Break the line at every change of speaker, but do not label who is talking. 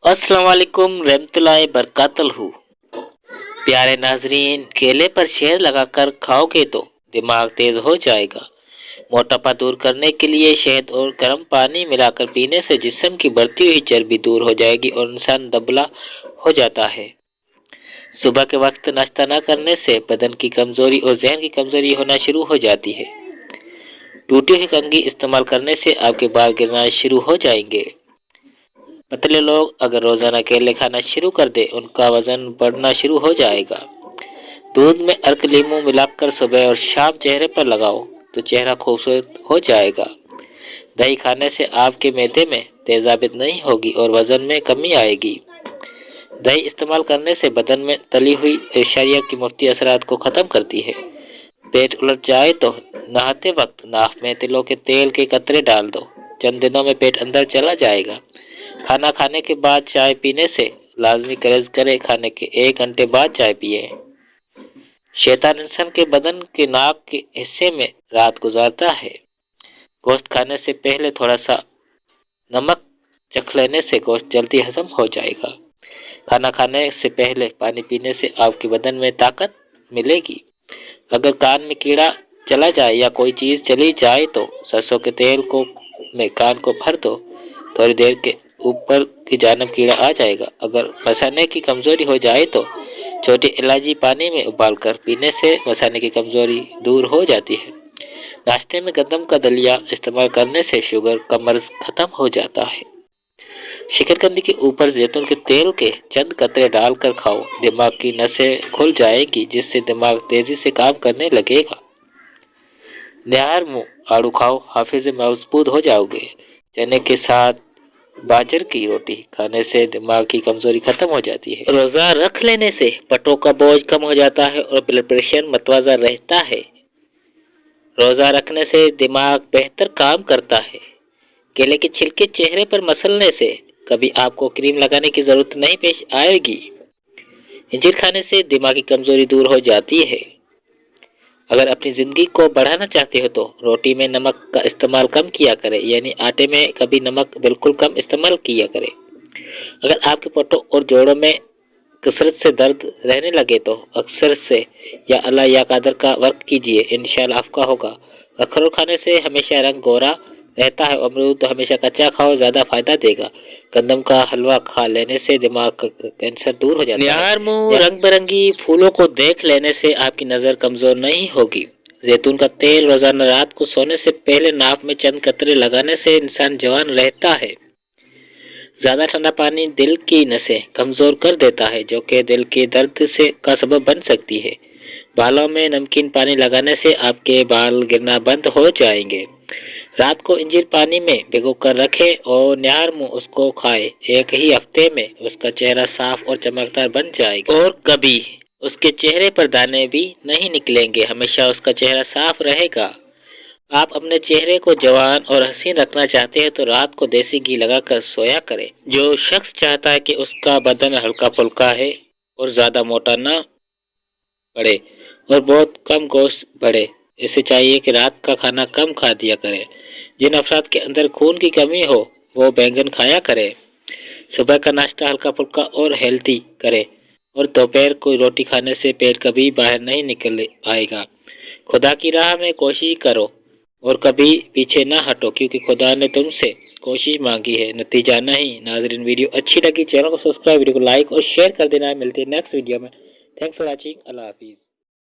अस्सलाम वालेकुम रहमतुल्लाहि बरकातहू। प्यारे नाजरीन, केले पर शहद लगाकर खाओगे तो दिमाग तेज हो जाएगा। मोटापा दूर करने के लिए शहद और गर्म पानी मिलाकर पीने से जिस्म की बढ़ती हुई चर्बी दूर हो जाएगी और इंसान दुबला हो जाता है। सुबह के वक्त नाश्ता न करने से बदन की कमजोरी और जहन की कमजोरी होना शुरू हो जाती है। टूटी हुई कंघी इस्तेमाल करने से आपके बाल गिरना शुरू हो जाएंगे। पतले लोग अगर रोजाना केले खाना शुरू कर दे, उनका वजन बढ़ना शुरू हो जाएगा। दूध में अर्क लीमू मिलाकर सुबह और शाम चेहरे पर लगाओ तो चेहरा खूबसूरत हो जाएगा। दही खाने से आपके मैदे में तेजाबियत नहीं होगी और वजन में कमी आएगी। दही इस्तेमाल करने से बदन में तली हुई एशारिया की मुफ्ती असरात को ख़त्म करती है। पेट उलट जाए तो नहाते वक्त नाक में तिलों के तेल के कतरे डाल दो, चंद दिनों में पेट अंदर चला जाएगा। खाना खाने के बाद चाय पीने से लाजमी करेज करे, खाने के 1 घंटे बाद चाय पिए। शैतान इंसान के बदन के नाक के हिस्से में रात गुजारता है। गोश्त खाने से पहले थोड़ा सा नमक चख लेने से गोश्त जल्दी हजम हो जाएगा। खाना खाने से पहले पानी पीने से आपके बदन में ताकत मिलेगी। अगर कान में कीड़ा चला जाए या कोई चीज़ चली जाए तो सरसों के तेल को में कान को भर दो, थोड़ी देर के ऊपर की जानब कीड़ा आ जाएगा। अगर मसाने की कमजोरी हो जाए तो छोटी इलायची पानी में उबालकर पीने से मसाने की कमजोरी दूर हो जाती है। नाश्ते में गंदम का दलिया इस्तेमाल करने से शुगर का मर्ज खत्म हो जाता है। शिकरकंदी के ऊपर जैतून के तेल के चंद कतरे डालकर खाओ, दिमाग की नसें खुल जाएगी जिससे दिमाग तेजी से काम करने लगेगा। निहार मुंह आड़ू खाओ, हाफिज मजबूत हो जाओगे। चने के साथ बाजर की रोटी खाने से दिमाग की कमजोरी खत्म हो जाती है। रोजा रख लेने से पटों का बोझ कम हो जाता है और ब्लड प्रेशर मतवाजा रहता है। रोजा रखने से दिमाग बेहतर काम करता है। केले के छिलके चेहरे पर मसलने से कभी आपको क्रीम लगाने की जरूरत नहीं पेश आएगी। इंजीर खाने से दिमागी कमजोरी दूर हो जाती है। अगर अपनी ज़िंदगी को बढ़ाना चाहते हो तो रोटी में नमक का इस्तेमाल कम किया करें, यानी आटे में कभी नमक बिल्कुल कम इस्तेमाल किया करें। अगर आपके पट्टों और जोड़ों में कसरत से दर्द रहने लगे तो अक्सर से या अल्लाह या कादर का वर्क कीजिए, इंशाल्लाह आपका होगा। अखरोट खाने से हमेशा रंग गोरा रहता है। अमरूद तो हमेशा कच्चा खाओ, ज़्यादा फायदा देगा। गंदम का हलवा खा लेने से दिमाग का कैंसर दूर हो जाता है। निहार मुंह रंग बिरंगी फूलों को देख लेने से आपकी नज़र कमज़ोर नहीं होगी। जैतून का तेल रोजाना रात को सोने से पहले नाक में चंद कतरे लगाने से इंसान जवान रहता है। ज़्यादा ठंडा पानी दिल की नसें कमज़ोर कर देता है, जो कि दिल के दर्द से का सबब बन सकती है। बालों में नमकीन पानी लगाने से आपके बाल गिरना बंद हो जाएंगे। रात को इंजीर पानी में भिगोकर रखें और निहार मुंह उसको खाए। 1 ही हफ्ते में उसका चेहरा साफ और चमकदार बन जाएगा और कभी उसके चेहरे पर दाने भी नहीं निकलेंगे। हमेशा उसका चेहरा साफ रहेगा। आप अपने चेहरे को जवान और हसीन रखना चाहते हैं तो रात को देसी घी लगाकर सोया करें। जो शख्स चाहता है कि उसका बदन हल्का फुल्का है और ज़्यादा मोटा न पड़े और बहुत कम गोश्त बढ़े, इसे चाहिए कि रात का खाना कम खा दिया करें। जिन अफराद के अंदर खून की कमी हो वो बैंगन खाया करें। सुबह का नाश्ता हल्का फुल्का और हेल्दी करें और दोपहर को रोटी खाने से पेट कभी बाहर नहीं निकल आएगा। खुदा की राह में कोशिश करो और कभी पीछे ना हटो, क्योंकि खुदा ने तुमसे कोशिश मांगी है, नतीजा नहीं। नाजरीन, वीडियो अच्छी लगी चैनल को सब्सक्राइब, वीडियो को लाइक और शेयर कर देना। मिलते हैं नेक्स्ट वीडियो में। Thanks for watching. अल्लाह हाफिज़।